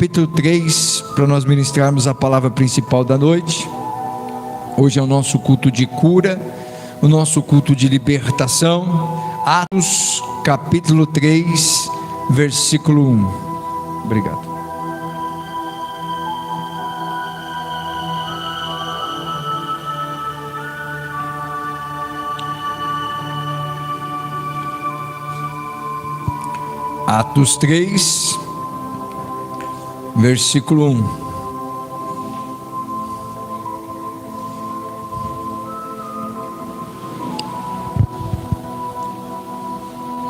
Capítulo 3, para nós ministrarmos a palavra principal da noite. Hoje é o nosso culto de cura, o nosso culto de libertação. Atos, capítulo 3, versículo 1. Obrigado. Atos 3, versículo 1.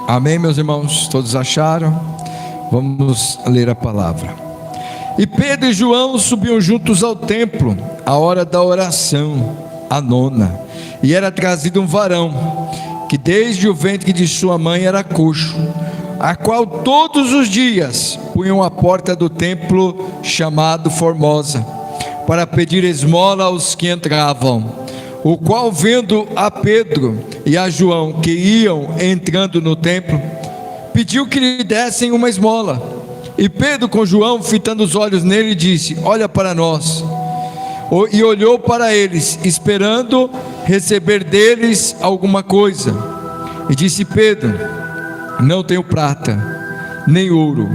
Amém, meus irmãos? Todos acharam? Vamos ler a palavra. E Pedro e João subiam juntos ao templo, à hora da oração, a nona. E era trazido um varão, que desde o ventre de sua mãe era coxo, a qual todos os dias punham à porta do templo chamado Formosa, para pedir esmola aos que entravam. O qual, vendo a Pedro e a João que iam entrando no templo, pediu que lhe dessem uma esmola. E Pedro, com João, fitando os olhos nele, disse: olha para nós. E olhou para eles, esperando receber deles alguma coisa. E disse Pedro: não tenho prata, nem ouro,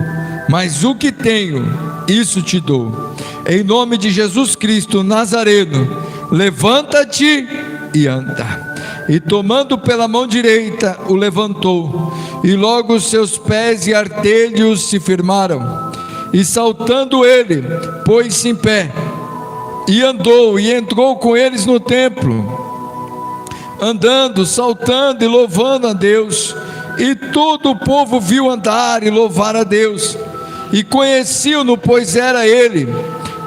mas o que tenho, isso te dou. Em nome de Jesus Cristo Nazareno, levanta-te e anda. E tomando pela mão direita, o levantou, e logo os seus pés e artelhos se firmaram. E saltando ele, pôs-se em pé, e andou, e entrou com eles no templo, andando, saltando e louvando a Deus. E todo o povo viu andar e louvar a Deus, e conheciam-no, pois era ele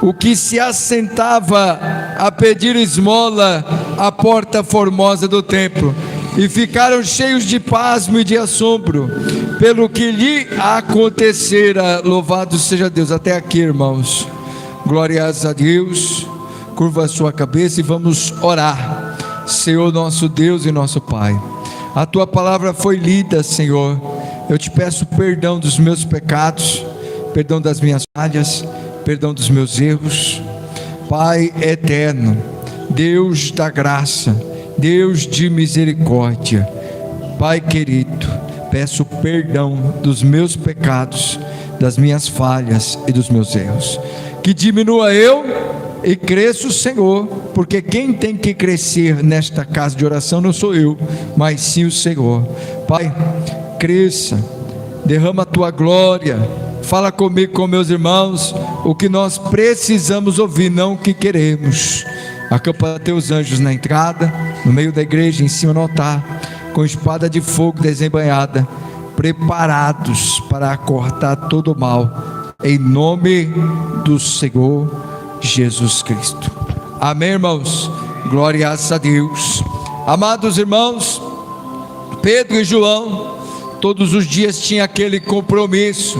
o que se assentava a pedir esmola à porta formosa do templo. E ficaram cheios de pasmo e de assombro pelo que lhe acontecera. Louvado seja Deus. Até aqui, irmãos. Glórias a Deus. Curva a sua cabeça e vamos orar. Senhor nosso Deus e nosso Pai, a tua palavra foi lida, Senhor. Eu te peço perdão dos meus pecados, perdão das minhas falhas, perdão dos meus erros. Pai eterno, Deus da graça, Deus de misericórdia, Pai querido, peço perdão dos meus pecados, das minhas falhas e dos meus erros. Que diminua eu e cresça o Senhor, porque quem tem que crescer nesta casa de oração não sou eu, mas sim o Senhor. Pai, cresça, derrama a tua glória, fala comigo, com meus irmãos, o que nós precisamos ouvir, não o que queremos. Acampa teus anjos na entrada, no meio da igreja, em cima no altar, com espada de fogo desembainhada, preparados para cortar todo o mal, em nome do Senhor Jesus Cristo. Amém, irmãos? Glórias a Deus. Amados irmãos, Pedro e João todos os dias tinham aquele compromisso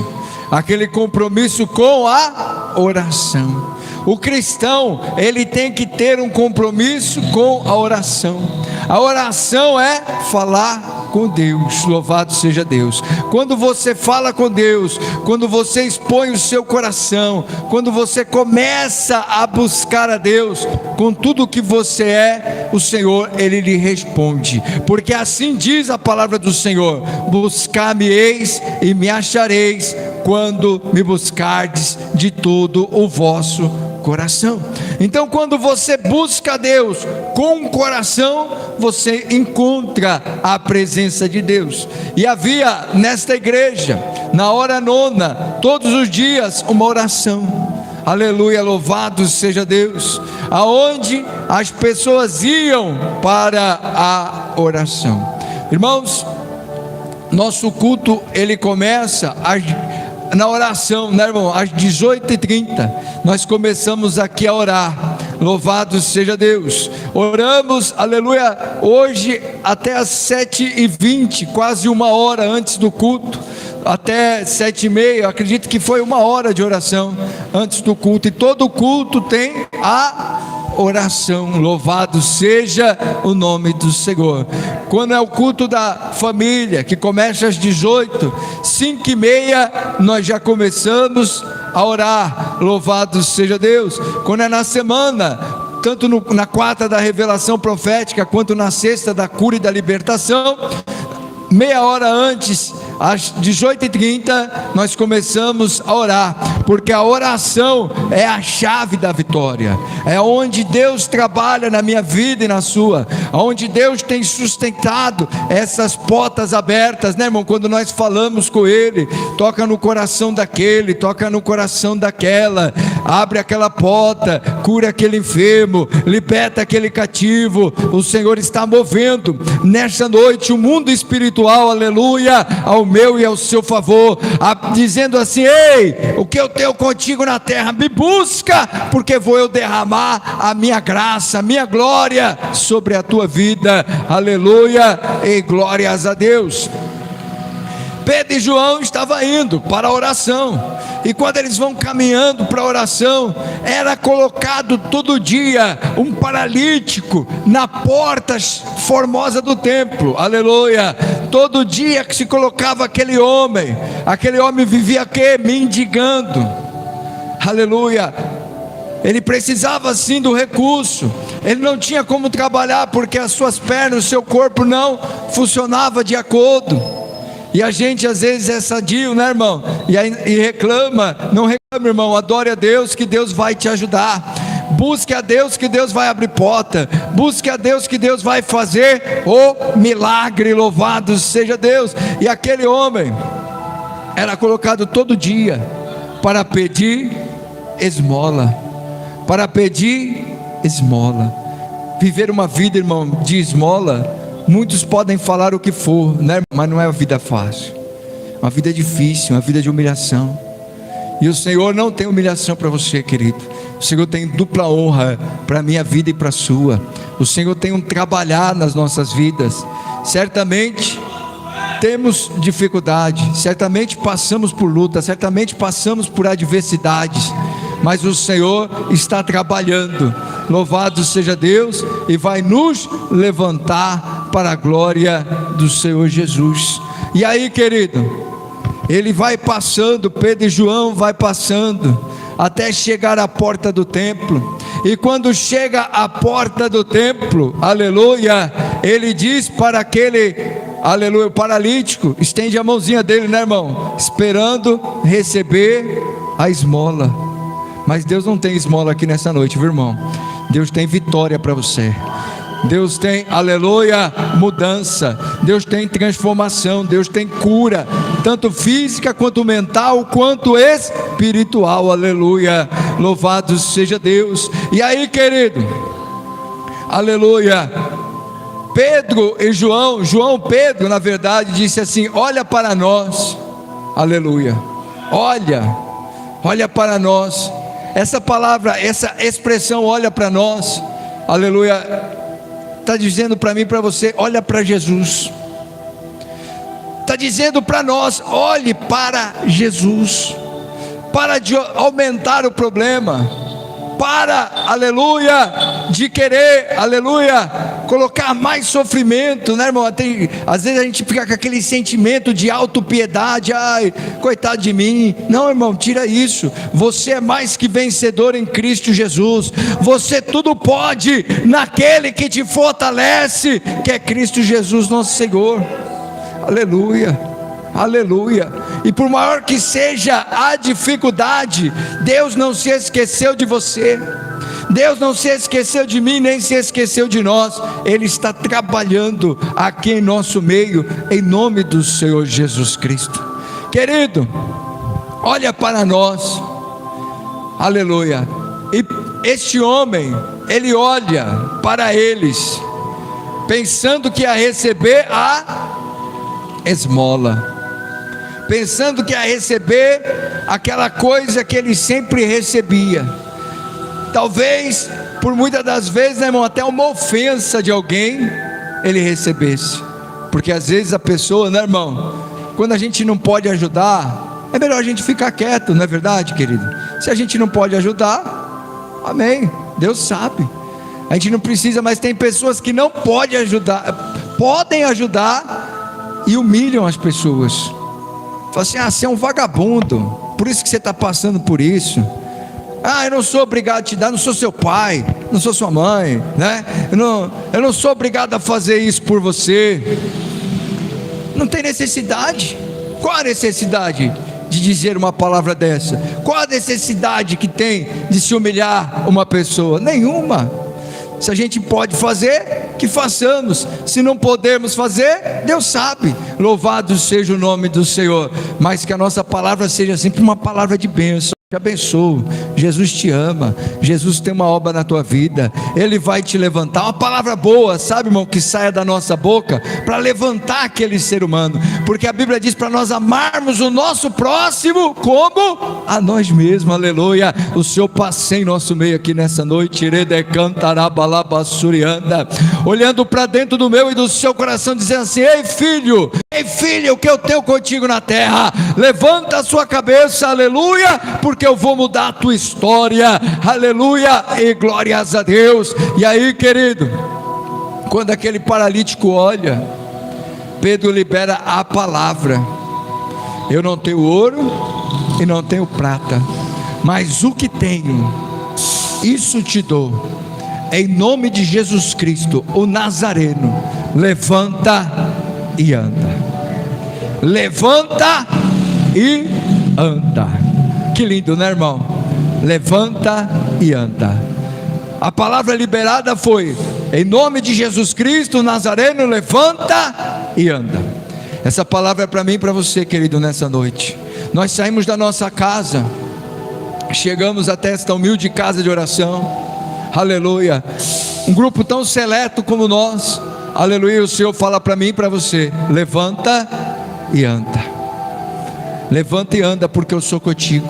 com a oração. O cristão, ele tem que ter um compromisso com a oração. A oração é falar com Deus. Louvado seja Deus. Quando você fala com Deus, quando você expõe o seu coração, quando você começa a buscar a Deus com tudo o que você é, o Senhor, ele lhe responde, porque assim diz a palavra do Senhor: buscar-me-eis e me achareis, quando me buscardes de todo o vosso coração. Então, quando você busca a Deus com o coração, você encontra a presença de Deus. E havia nesta igreja, na hora nona, todos os dias, uma oração. Aleluia, louvado seja Deus, aonde as pessoas iam para a oração. Irmãos, nosso culto, ele começa na oração, né, irmão? Às 18h30, nós começamos aqui a orar. Louvado seja Deus. Oramos, aleluia, hoje até às 7h20, quase uma hora antes do culto, até 7h30, acredito que foi uma hora de oração antes do culto. E todo culto tem a oração. Louvado seja o nome do Senhor. Quando é o culto da família, que começa às 18h, 5h30, nós já começamos a orar, louvado seja Deus. Quando é na semana, tanto na quarta da revelação profética, quanto na sexta da cura e da libertação, meia hora antes, às 18h30, nós começamos a orar, porque a oração é a chave da vitória, é onde Deus trabalha na minha vida e na sua, onde Deus tem sustentado essas portas abertas, né, irmão? Quando nós falamos com Ele, toca no coração daquele, toca no coração daquela, abre aquela porta, cura aquele enfermo, liberta aquele cativo. O Senhor está movendo nesta noite o mundo espiritual, aleluia, ao meu e ao seu favor, dizendo assim: ei, o que eu tenho contigo na terra, me busca, porque vou eu derramar a minha graça, a minha glória sobre a tua vida, aleluia, e glórias a Deus. Pedro e João estavam indo para a oração, e quando eles vão caminhando para a oração, era colocado todo dia um paralítico na porta formosa do templo, aleluia. Todo dia que se colocava aquele homem vivia quê? Mendigando, aleluia. Ele precisava sim do recurso, ele não tinha como trabalhar, porque as suas pernas, o seu corpo não funcionava de acordo. E a gente às vezes é sadio, né, irmão? E reclama. Não reclama, irmão, adore a Deus, que Deus vai te ajudar. Busque a Deus, que Deus vai abrir porta. Busque a Deus, que Deus vai fazer o milagre. Louvado seja Deus. E aquele homem era colocado todo dia para pedir esmola, para pedir esmola. Viver uma vida, irmão, de esmola, muitos podem falar o que for, né? Mas não é uma vida fácil, uma vida difícil, uma vida de humilhação. E o Senhor não tem humilhação para você, querido. O Senhor tem dupla honra para a minha vida e para a sua. O Senhor tem um trabalhar nas nossas vidas. Certamente temos dificuldade, certamente passamos por luta, certamente passamos por adversidades, mas o Senhor está trabalhando. Louvado seja Deus, e vai nos levantar para a glória do Senhor Jesus. E aí, querido, ele vai passando, Pedro e João vai passando, até chegar à porta do templo. E quando chega à porta do templo, aleluia, ele diz para aquele, aleluia, o paralítico, estende a mãozinha dele, né, irmão? Esperando receber a esmola. Mas Deus não tem esmola aqui nessa noite, viu, irmão? Deus tem vitória para você. Deus tem, aleluia, mudança. Deus tem transformação. Deus tem cura, tanto física quanto mental, quanto espiritual, aleluia. Louvado seja Deus. E aí, querido, aleluia, Pedro e Pedro, na verdade, disse assim: olha para nós, aleluia, olha para nós. Essa palavra, essa expressão, olha para nós, aleluia, está dizendo para mim e para você: olha para Jesus. Está dizendo para nós: olhe para Jesus. Para de aumentar o problema, para, aleluia, de querer, aleluia, colocar mais sofrimento, né, irmão? Às vezes a gente fica com aquele sentimento de autopiedade: ai, coitado de mim. Não, irmão, tira isso. Você é mais que vencedor em Cristo Jesus. Você tudo pode naquele que te fortalece, que é Cristo Jesus nosso Senhor. Aleluia, aleluia. E por maior que seja a dificuldade, Deus não se esqueceu de você. Deus não se esqueceu de mim, nem se esqueceu de nós. Ele está trabalhando aqui em nosso meio, em nome do Senhor Jesus Cristo. Querido, olha para nós, aleluia. E este homem, ele olha para eles, pensando que ia receber a esmola, pensando que ia receber aquela coisa que ele sempre recebia. Talvez, por muitas das vezes, né, irmão, até uma ofensa de alguém ele recebesse. Porque às vezes a pessoa, né, irmão, quando a gente não pode ajudar, é melhor a gente ficar quieto, não é verdade, querido? Se a gente não pode ajudar, amém, Deus sabe. A gente não precisa, mas tem pessoas que não podem ajudar e humilham as pessoas. Fala assim: ah, você é um vagabundo, por isso que você está passando por isso. Eu não sou obrigado a te dar, não sou seu pai, não sou sua mãe, né? Eu não sou obrigado a fazer isso por você. Não tem necessidade. Qual a necessidade de dizer uma palavra dessa? Qual a necessidade que tem de se humilhar uma pessoa? Nenhuma. Se a gente pode fazer, que façamos. Se não podemos fazer, Deus sabe. Louvado seja o nome do Senhor. Mas que a nossa palavra seja sempre uma palavra de bênção. Te abençoo. Jesus te ama. Jesus tem uma obra na tua vida. Ele vai te levantar. Uma palavra boa, sabe, irmão, que saia da nossa boca para levantar aquele ser humano. Porque a Bíblia diz para nós amarmos o nosso próximo como a nós mesmos. Aleluia. O Senhor passe em nosso meio aqui nessa noite. Olhando para dentro do meu e do seu coração, dizendo assim: ei filho, o que eu tenho contigo na terra? Levanta a sua cabeça, aleluia, porque eu vou mudar a tua história, aleluia, e glórias a Deus. E aí, querido, quando aquele paralítico olha, Pedro libera a palavra: eu não tenho ouro e não tenho prata, mas o que tenho, isso te dou. Em nome de Jesus Cristo, o Nazareno, levanta e anda. Levanta e anda. Que lindo, né, irmão? Levanta e anda. A palavra liberada foi: em nome de Jesus Cristo, o Nazareno, levanta e anda. Essa palavra é para mim e para você, querido, nessa noite. Nós saímos da nossa casa, chegamos até esta humilde casa de oração. Aleluia. Um grupo tão seleto como nós. Aleluia. O Senhor fala para mim e para você: levanta e anda. Levanta e anda, porque eu sou contigo.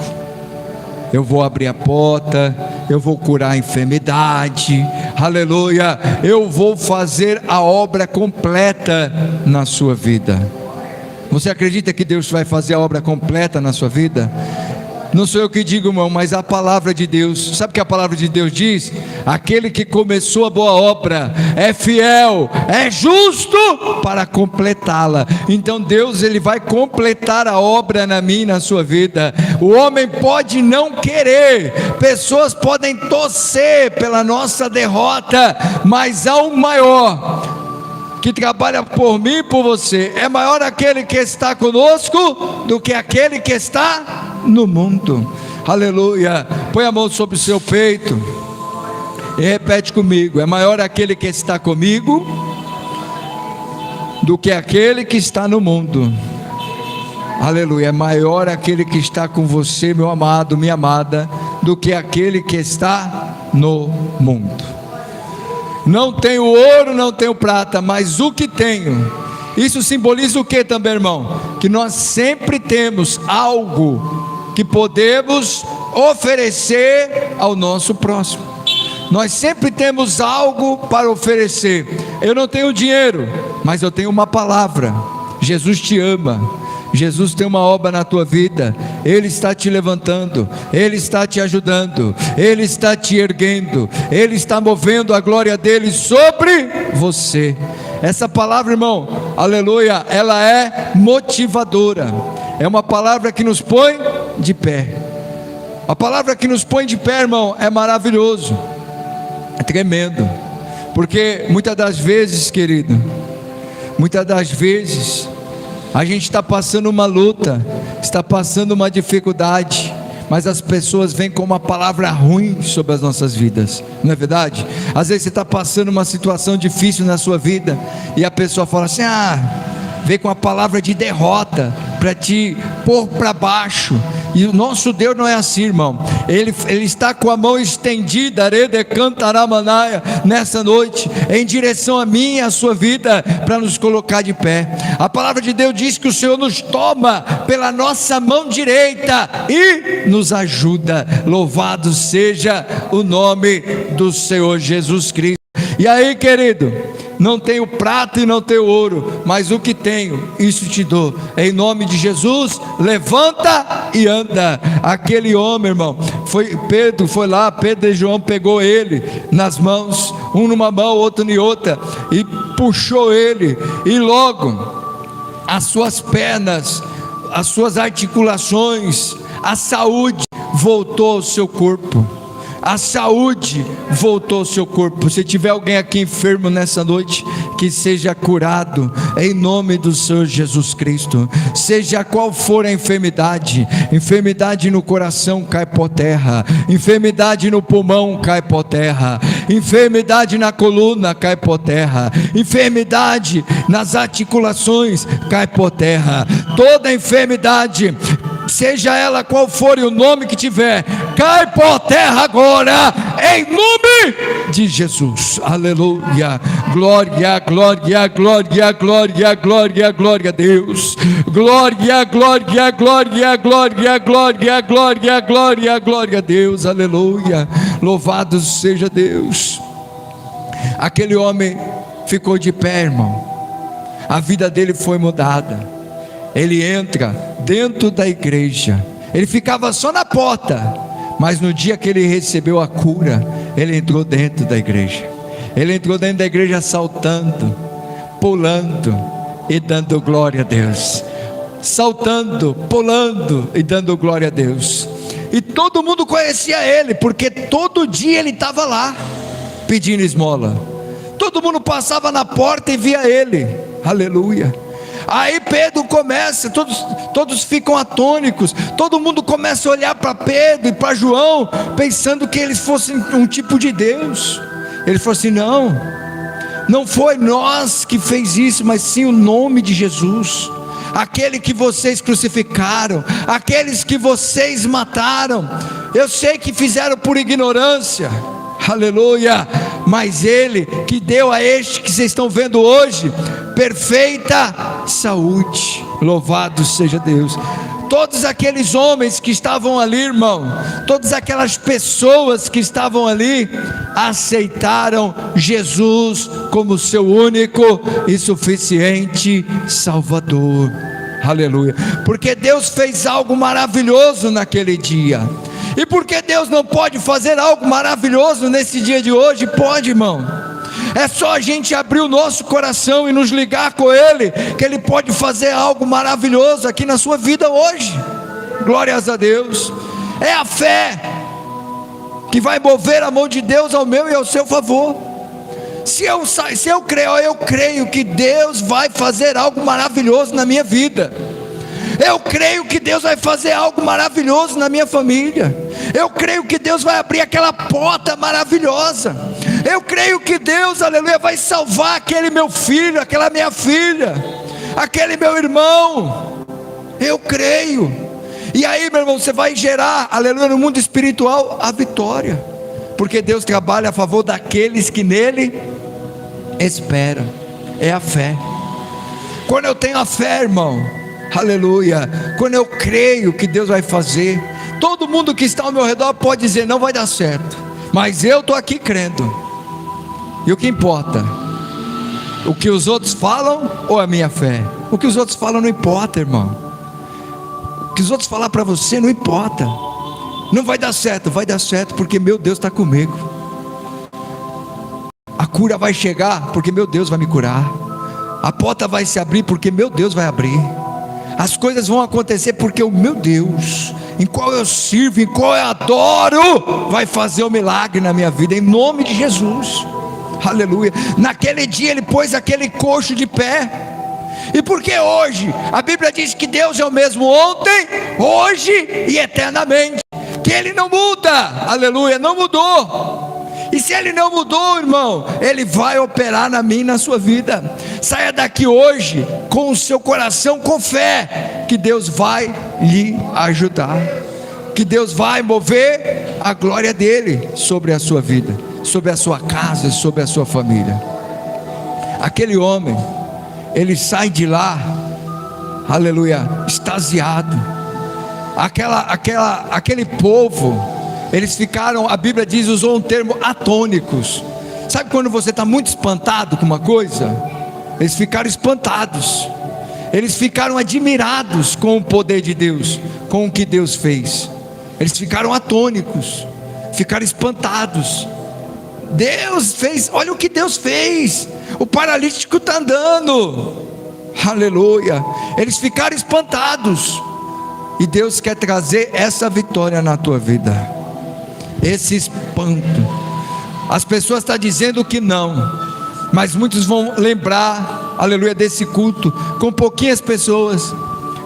Eu vou abrir a porta, eu vou curar a enfermidade, aleluia, eu vou fazer a obra completa na sua vida. Você acredita que Deus vai fazer a obra completa na sua vida? Não sou eu que digo, irmão, mas a palavra de Deus. Sabe o que a palavra de Deus diz? Aquele que começou a boa obra é fiel, é justo para completá-la. Então Deus, Ele vai completar a obra na minha e na sua vida. O homem pode não querer, pessoas podem torcer pela nossa derrota, mas há um maior que trabalha por mim e por você. É maior aquele que está conosco do que aquele que está no mundo. Aleluia. Põe a mão sobre o seu peito e repete comigo: é maior aquele que está comigo do que aquele que está no mundo. Aleluia. É maior aquele que está com você, meu amado, minha amada, do que aquele que está no mundo. Não tenho ouro, não tenho prata, mas o que tenho. Isso simboliza o que também, irmão? Que nós sempre temos algo que podemos oferecer ao nosso próximo. Nós sempre temos algo para oferecer. Eu não tenho dinheiro, mas eu tenho uma palavra. Jesus te ama. Jesus tem uma obra na tua vida. Ele está te levantando, Ele está te ajudando, Ele está te erguendo, Ele está movendo a glória dEle sobre você. Essa palavra, irmão, aleluia, ela é motivadora. É uma palavra que nos põe de pé. A palavra que nos põe de pé, irmão, é maravilhoso, é tremendo. Porque muitas das vezes, querido, muitas das vezes a gente está passando uma luta, está passando uma dificuldade, mas as pessoas vêm com uma palavra ruim sobre as nossas vidas, não é verdade? Às vezes você está passando uma situação difícil na sua vida, e a pessoa fala assim: vem com uma palavra de derrota, para te pôr para baixo. E o nosso Deus não é assim, irmão. Ele está com a mão estendida, nessa noite, em direção a mim e a sua vida, para nos colocar de pé. A palavra de Deus diz que o Senhor nos toma pela nossa mão direita e nos ajuda. Louvado seja o nome do Senhor Jesus Cristo. E aí, querido, não tenho prata e não tenho ouro, mas o que tenho, isso te dou. Em nome de Jesus, levanta e anda. Aquele homem, irmão, Pedro foi lá, Pedro e João pegou ele nas mãos, um numa mão, outro em outra, e puxou ele, e logo as suas pernas, as suas articulações, a saúde voltou ao seu corpo. A saúde voltou ao seu corpo. Se tiver alguém aqui enfermo nessa noite, que seja curado em nome do Senhor Jesus Cristo. Seja qual for a enfermidade, enfermidade no coração, cai por terra. Enfermidade no pulmão, cai por terra. Enfermidade na coluna, cai por terra. Enfermidade nas articulações, cai por terra. Toda enfermidade, seja ela qual for e o nome que tiver, cai por terra agora, em nome de Jesus. Aleluia. Glória, glória, glória, glória, glória, glória a Deus. Glória, glória, glória, glória, glória, glória, glória, glória a Deus. Aleluia. Louvado seja Deus. Aquele homem ficou de pé, irmão. A vida dele foi mudada. Ele entra dentro da igreja. Ele ficava só na porta, mas no dia que ele recebeu a cura, ele entrou dentro da igreja. Ele entrou dentro da igreja saltando, pulando e dando glória a Deus. Saltando, pulando e dando glória a Deus. E todo mundo conhecia ele, porque todo dia ele estava lá pedindo esmola. Todo mundo passava na porta e via ele. Aleluia. Aí Pedro começa, todos ficam atônicos, todo mundo começa a olhar para Pedro e para João, pensando que eles fossem um tipo de Deus. Ele falou assim: não foi nós que fez isso, mas sim o nome de Jesus, aquele que vocês crucificaram, aqueles que vocês mataram. Eu sei que fizeram por ignorância, aleluia, mas ele que deu a este que vocês estão vendo hoje perfeita saúde. Louvado seja Deus. Todos aqueles homens que estavam ali, irmão, todas aquelas pessoas que estavam ali, aceitaram Jesus como seu único e suficiente Salvador. Aleluia. Porque Deus fez algo maravilhoso naquele dia. E porque Deus não pode fazer algo maravilhoso nesse dia de hoje? Pode, irmão. É só a gente abrir o nosso coração e nos ligar com Ele, que Ele pode fazer algo maravilhoso aqui na sua vida hoje. Glórias a Deus. É a fé que vai mover a mão de Deus ao meu e ao seu favor. Se eu creio que Deus vai fazer algo maravilhoso na minha vida. Eu creio que Deus vai fazer algo maravilhoso na minha família. Eu creio que Deus vai abrir aquela porta maravilhosa. Eu creio que Deus, aleluia, vai salvar aquele meu filho, aquela minha filha, aquele meu irmão. Eu creio. E aí, meu irmão, você vai gerar, aleluia, no mundo espiritual a vitória, porque Deus trabalha a favor daqueles que nele esperam. É a fé. Quando eu tenho a fé, irmão, aleluia, quando eu creio que Deus vai fazer, todo mundo que está ao meu redor pode dizer: não vai dar certo, mas eu estou aqui crendo. E o que importa? O que os outros falam ou a minha fé? O que os outros falam não importa, irmão. O que os outros falar para você não importa. Não vai dar certo, vai dar certo porque meu Deus está comigo. A cura vai chegar porque meu Deus vai me curar. A porta vai se abrir porque meu Deus vai abrir. As coisas vão acontecer porque o meu Deus, em qual eu sirvo, em qual eu adoro, vai fazer o milagre na minha vida, em nome de Jesus. Aleluia. Naquele dia ele pôs aquele coxo de pé. E porque hoje a Bíblia diz que Deus é o mesmo ontem, hoje e eternamente, que Ele não muda. Aleluia, não mudou. E se Ele não mudou, irmão, Ele vai operar na minha e na sua vida. Saia daqui hoje com o seu coração com fé, que Deus vai lhe ajudar, que Deus vai mover a glória dEle sobre a sua vida, sobre a sua casa, sobre a sua família. Aquele homem, ele sai de lá, aleluia, extasiado. Aquele povo, eles ficaram, a Bíblia diz, usou um termo, atônicos. Sabe quando você está muito espantado com uma coisa? Eles ficaram espantados. Eles ficaram admirados com o poder de Deus, com o que Deus fez. Eles ficaram atônicos, ficaram espantados. Deus fez, olha o que Deus fez. O paralítico está andando. Aleluia. Eles ficaram espantados. E Deus quer trazer essa vitória na tua vida, esse espanto. As pessoas estão dizendo que não, mas muitos vão lembrar, aleluia, desse culto, com pouquinhas pessoas,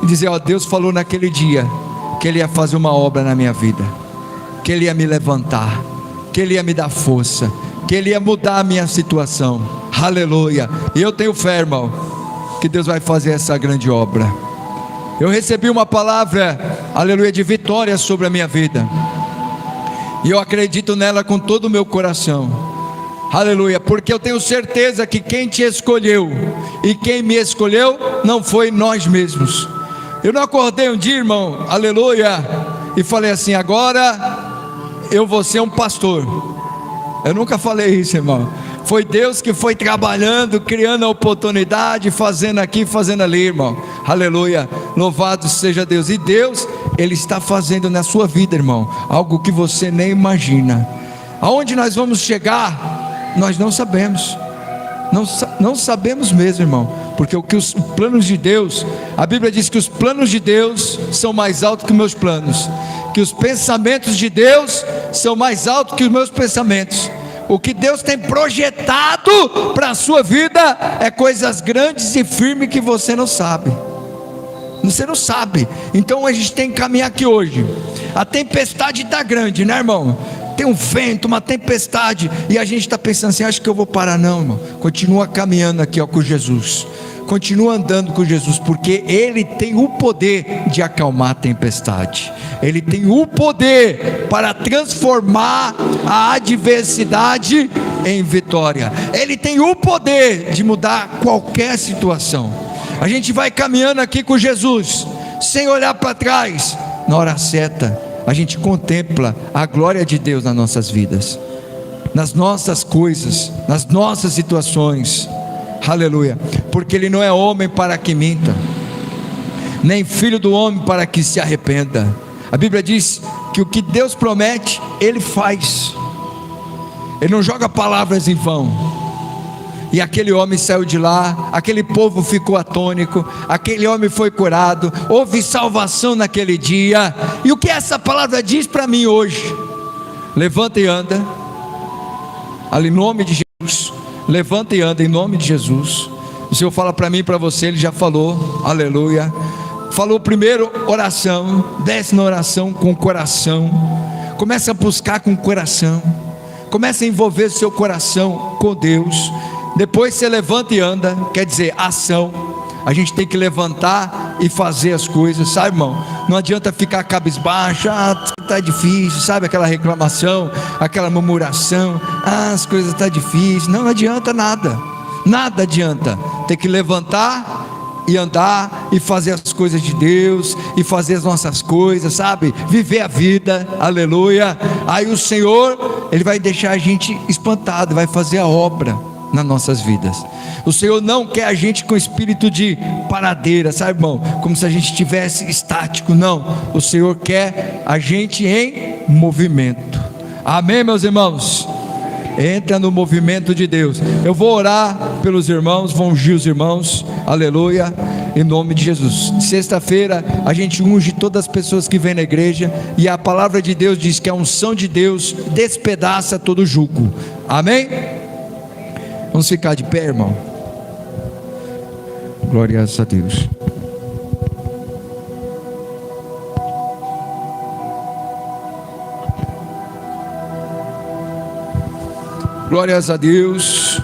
e dizer: ó, Deus falou naquele dia, que Ele ia fazer uma obra na minha vida, que Ele ia me levantar, que Ele ia me dar força, que Ele ia mudar a minha situação, aleluia. E eu tenho fé, irmão, que Deus vai fazer essa grande obra. Eu recebi uma palavra, aleluia, de vitória sobre a minha vida, e eu acredito nela com todo o meu coração, aleluia, porque eu tenho certeza que quem te escolheu e quem me escolheu não foi nós mesmos. Eu não acordei um dia, irmão, aleluia, e falei assim: agora eu vou ser um pastor. Eu nunca falei isso, irmão. Foi Deus que foi trabalhando, criando a oportunidade, fazendo aqui, fazendo ali, irmão, aleluia, louvado seja Deus. E Deus, Ele está fazendo na sua vida, irmão, algo que você nem imagina. Aonde nós vamos chegar, nós não sabemos, não sabemos mesmo, irmão, porque os planos de Deus, a Bíblia diz que os planos de Deus são mais altos que os meus planos, que os pensamentos de Deus são mais altos que os meus pensamentos. O que Deus tem projetado para a sua vida é coisas grandes e firmes que você não sabe. Você não sabe. Então a gente tem que caminhar aqui hoje. A tempestade está grande, né, irmão? Tem um vento, uma tempestade, e a gente está pensando assim: acho que eu vou parar. Não, irmão, continua caminhando aqui, ó, com Jesus. Continua andando com Jesus, porque Ele tem o poder de acalmar a tempestade. Ele tem o poder para transformar a adversidade em vitória. Ele tem o poder de mudar qualquer situação. A gente vai caminhando aqui com Jesus, sem olhar para trás. Na hora certa, a gente contempla a glória de Deus nas nossas vidas, nas nossas coisas, nas nossas situações, aleluia, porque Ele não é homem para que minta, nem filho do homem para que se arrependa. A Bíblia diz que o que Deus promete, Ele faz. Ele não joga palavras em vão. E aquele homem saiu de lá, aquele povo ficou atônico, aquele homem foi curado, houve salvação naquele dia. E o que essa palavra diz para mim hoje? Levanta e anda, ali em nome de Jesus. Levanta e anda em nome de Jesus. O Senhor fala para mim e para você, Ele já falou, aleluia. Falou primeiro oração, desce na oração com o coração, começa a buscar com o coração, começa a envolver seu coração com Deus. Depois você levanta e anda, quer dizer, ação. A gente tem que levantar e fazer as coisas, sabe, irmão? Não adianta ficar cabisbaixo, está difícil, sabe, aquela reclamação, aquela murmuração, as coisas estão difíceis. Não adianta nada, nada adianta. Tem que levantar e andar e fazer as coisas de Deus, e fazer as nossas coisas, sabe, viver a vida, aleluia. Aí o Senhor, Ele vai deixar a gente espantado, vai fazer a obra nas nossas vidas. O Senhor não quer a gente com espírito de paradeira, sabe, irmão, como se a gente estivesse estático. Não, o Senhor quer a gente em movimento. Amém, meus irmãos? Entra no movimento de Deus. Eu vou orar pelos irmãos, vou ungir os irmãos, aleluia, em nome de Jesus. Sexta-feira a gente unge todas as pessoas que vêm na igreja, e a palavra de Deus diz que a unção de Deus despedaça todo jugo. Amém? Vamos ficar de pé, irmão. Glória a Deus. Glórias a Deus.